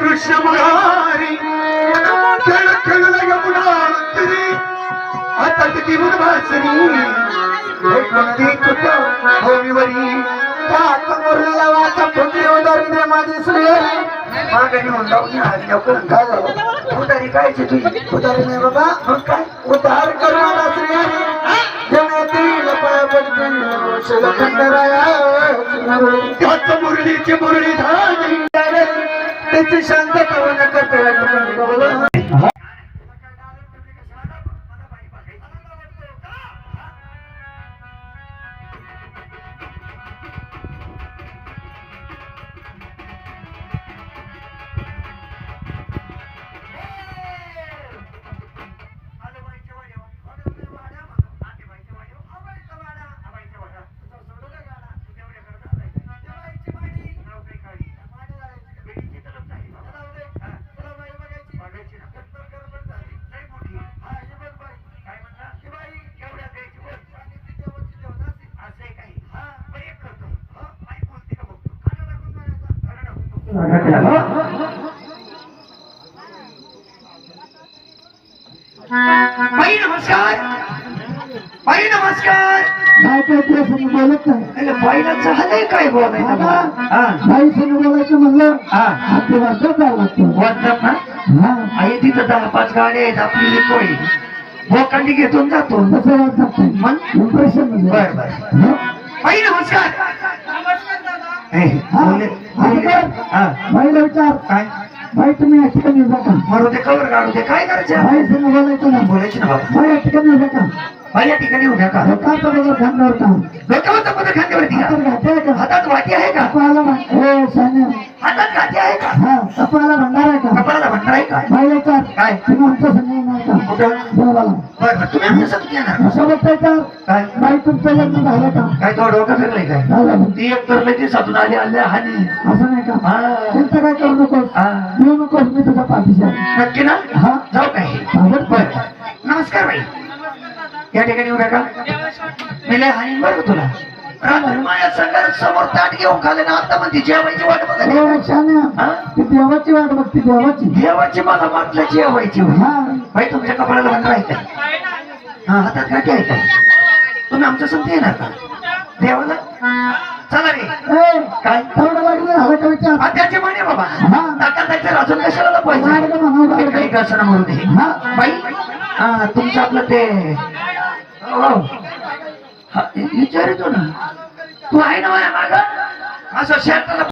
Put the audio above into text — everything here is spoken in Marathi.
कृष्ण मुरारी खेळ खेळला यमुना तरी आता किती उद्भासनी कोणती कुठं भूमीवरी मुरलीला वाचा फुटली उदारी दे माझी श्रेयरी मागणी म्हणून काय झालं उदारी कायची तुझी उदारी नाही बाबा मग काय उद्धार करू मला श्रेयरी जनातील पाय पडते त्याच मुरलीची मुरली धारी त्याची शांत करून करते बाई नमस्कार बाई नमस्कार बोलत नाही बाईला झालंय काय बोलायला बाई संग बोलायचं म्हणलं आपली वाटत वाटत ना आई तिथं 10-5 गाड्या आहेत आपली कोळी भोकांडी घेतून जातो तसं वाटत मन इम्प्रेशन बर बर बाई नमस्कार बाईला विचार काय भाई तुम्ही या ठिकाणी उभा का मारू दे कवर काढू दे काय करायचं भाई संग बोलायचं ना बोलायचं ना बाबा भाई या ठिकाणी उभा का भाई या ठिकाणी उभा का डोक्याचा बदल खांद्यावर का डोक्याचा बदल खांद्यावरती का हातात वाटी आहे का कपाळाला हातात गाठी आहे का हा कपाळाला भंडार आहे का कपाळाला भंडार आहे का भाई विचार काय तुम्ही आमच्या संग येणार का कुठं देवाला बरं तुम्ही आमच्या संग येणार सोबत काय भाई तुमचं लग्न झालं का काय तो डोकं फिरलंय काय झालं ती एक तर लगेच साधून आली हानी असं नाही का चिंता काय करू नकोस येऊ नकोस मी तुझ्या पाठीशी नक्की ना हा जाऊ काय बरं नमस्कार भाई या ठिकाणी उभ्या का मी लय हानी बरं तुला माझ्या संघात समोर ताट घेऊन खाले ना आता म्हणते जेवायची वाट बघा देवाची वाट बघते देवाची मला म्हटलं जेवायची भाई तुमच्या कपाळाला भंडार आहे काय हा हातात गाठी आहे काय तुम्ही आमच्या संगती येणार का देवाला चला रे काय तेवढं लागलं हवं का विचार त्याची म्हणे बाबा टाकायचं अजून कशाला पाहिजे काही कसं म्हणू दे बाई तुमचं आपलं ते विचारितो ना तू आहे ना माझ्या माग असं शेताला